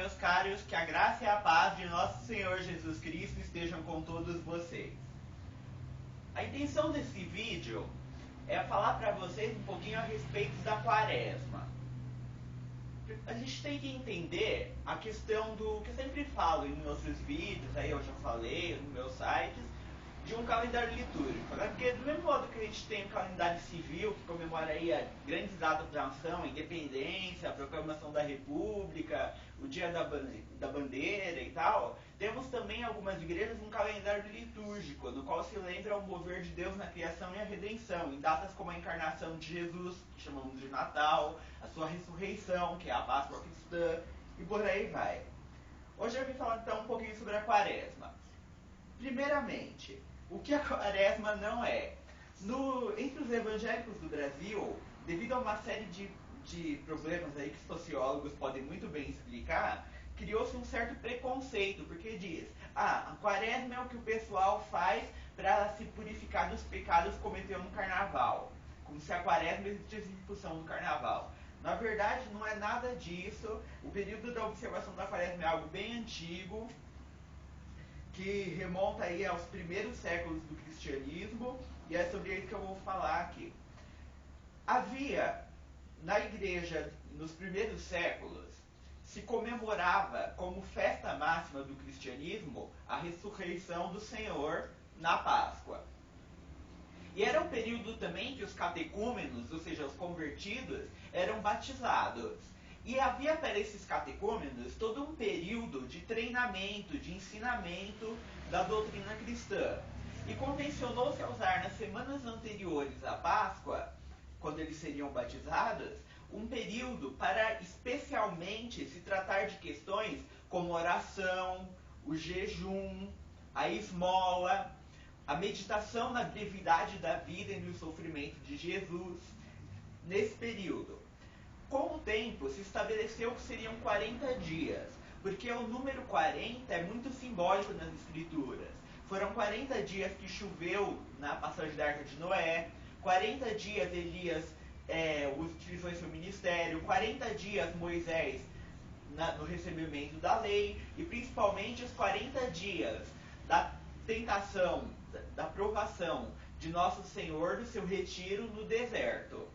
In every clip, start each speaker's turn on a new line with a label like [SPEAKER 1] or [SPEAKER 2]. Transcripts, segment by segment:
[SPEAKER 1] meus caros, que a graça e a paz de nosso Senhor Jesus Cristo estejam com todos vocês. A intenção desse vídeo é falar para vocês um pouquinho a respeito da Quaresma. A gente tem que entender a questão do que eu sempre falo em outros vídeos, aí eu já falei nos meus sites, de um calendário litúrgico, né? Porque do mesmo modo que a gente tem o calendário civil, que comemora aí a grandes datas da nação, a independência, a proclamação da república, o dia da bandeira e tal, temos também algumas igrejas um calendário litúrgico, no qual se lembra o mover de Deus na criação e a redenção, em datas como a encarnação de Jesus, que chamamos de Natal, a sua ressurreição, que é a Páscoa cristã, e por aí vai. Hoje eu vim falar então um pouquinho sobre a Quaresma. Primeiramente, o que a Quaresma não é? Entre os evangélicos do Brasil, devido a uma série de problemas aí que os sociólogos podem muito bem explicar, criou-se um certo preconceito, porque diz, a Quaresma é o que o pessoal faz para se purificar dos pecados cometidos no Carnaval, como se a Quaresma existisse em função do Carnaval. Na verdade, não é nada disso. O período da observação da Quaresma é algo bem antigo, que remonta aí aos primeiros séculos do cristianismo, e é sobre isso que eu vou falar aqui. Havia, na igreja, nos primeiros séculos, se comemorava como festa máxima do cristianismo a ressurreição do Senhor na Páscoa. E era um período também que os catecúmenos, ou seja, os convertidos, eram batizados. E havia para esses catecúmenos todo um período de treinamento, de ensinamento da doutrina cristã. E convencionou-se a usar nas semanas anteriores à Páscoa, quando eles seriam batizados, um período para especialmente se tratar de questões como oração, o jejum, a esmola, a meditação na brevidade da vida e no sofrimento de Jesus. Nesse período, com o tempo, se estabeleceu que seriam 40 dias, porque o número 40 é muito simbólico nas escrituras. Foram 40 dias que choveu na passagem da Arca de Noé, 40 dias Elias utilizou em seu ministério, 40 dias Moisés no recebimento da lei, e principalmente os 40 dias da tentação, da provação de Nosso Senhor do seu retiro no deserto.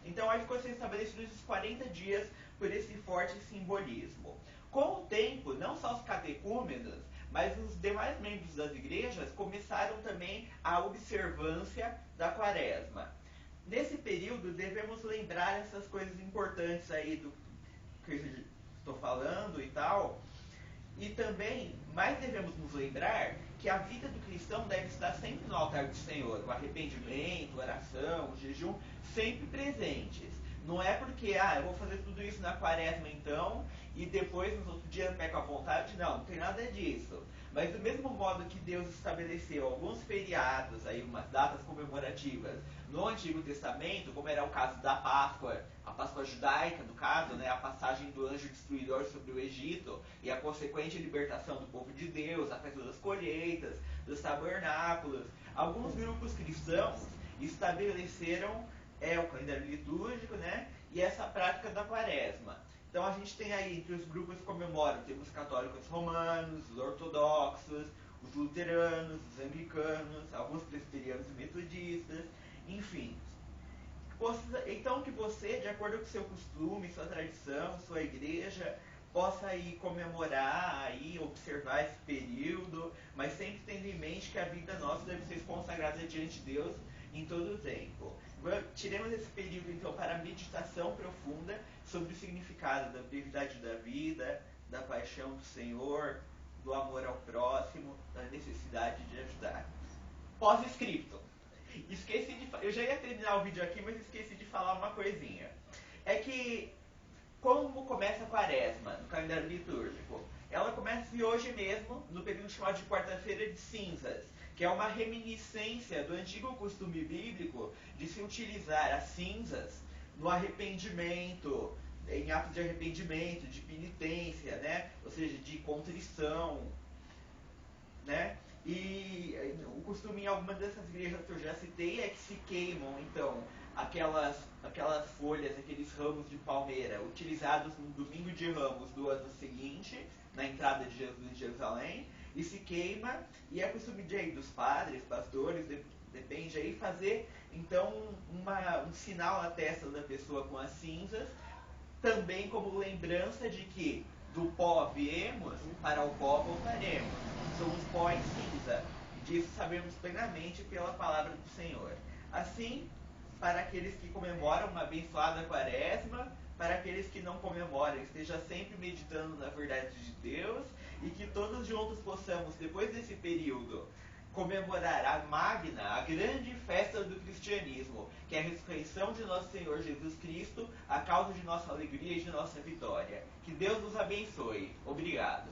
[SPEAKER 1] Então aí ficou estabelecido esses 40 dias por esse forte simbolismo. Com o tempo, não só os catecúmenos, mas os demais membros das igrejas começaram também a observância da Quaresma. Nesse período devemos lembrar essas coisas importantes aí do que eu estou falando e tal. E também, mais devemos nos lembrar que a vida do cristão deve estar sempre no altar do Senhor. O arrependimento, a oração, o jejum, sempre presentes. Não é porque, eu vou fazer tudo isso na Quaresma então, e depois nos outros dias peco à vontade. Não tem nada disso. Mas do mesmo modo que Deus estabeleceu alguns feriados, aí umas datas comemorativas, no Antigo Testamento, como era o caso da Páscoa, a Páscoa judaica, no caso, né, a passagem do anjo destruidor sobre o Egito e a consequente libertação do povo de Deus, a festa das colheitas, dos tabernáculos. Alguns grupos cristãos estabeleceram o calendário litúrgico, né, e essa prática da Quaresma. Então a gente tem aí, entre os grupos que comemoram, temos os católicos romanos, os ortodoxos, os luteranos, os anglicanos, alguns presbiterianos e metodistas, enfim. Então que você, de acordo com o seu costume, sua tradição, sua igreja, possa aí comemorar, aí observar esse período, mas sempre tendo em mente que a vida nossa deve ser consagrada diante de Deus em todo o tempo. Tiremos esse período então para a meditação profunda sobre o significado da brevidade da vida, da paixão do Senhor, do amor ao próximo, da necessidade de ajudar. Pós-scriptum. Eu já ia terminar o vídeo aqui, mas esqueci de falar uma coisinha. É que, como começa a Quaresma no calendário litúrgico? Ela começa hoje mesmo, no período chamado de Quarta-feira de Cinzas, que é uma reminiscência do antigo costume bíblico de se utilizar as cinzas no arrependimento, em atos de arrependimento, de penitência, né? Ou seja, de contrição, né? E o costume em algumas dessas igrejas que eu já citei é que se queimam, então, aquelas folhas, aqueles ramos de palmeira utilizados no domingo de Ramos do ano seguinte, na entrada de Jesus em Jerusalém, e se queima, e é costume dos padres, pastores, depende aí, fazer então um sinal na testa da pessoa com as cinzas, também como lembrança de que do pó viemos, para o pó voltaremos. Somos pó e cinza, e disso sabemos plenamente pela palavra do Senhor. Assim, para aqueles que comemoram uma abençoada quaresma, para aqueles que não comemoram, esteja sempre meditando na verdade de Deus, e que todos juntos possamos, depois desse período, comemorar a magna, a grande festa do cristianismo, que é a ressurreição de nosso Senhor Jesus Cristo, a causa de nossa alegria e de nossa vitória. Que Deus nos abençoe. Obrigado.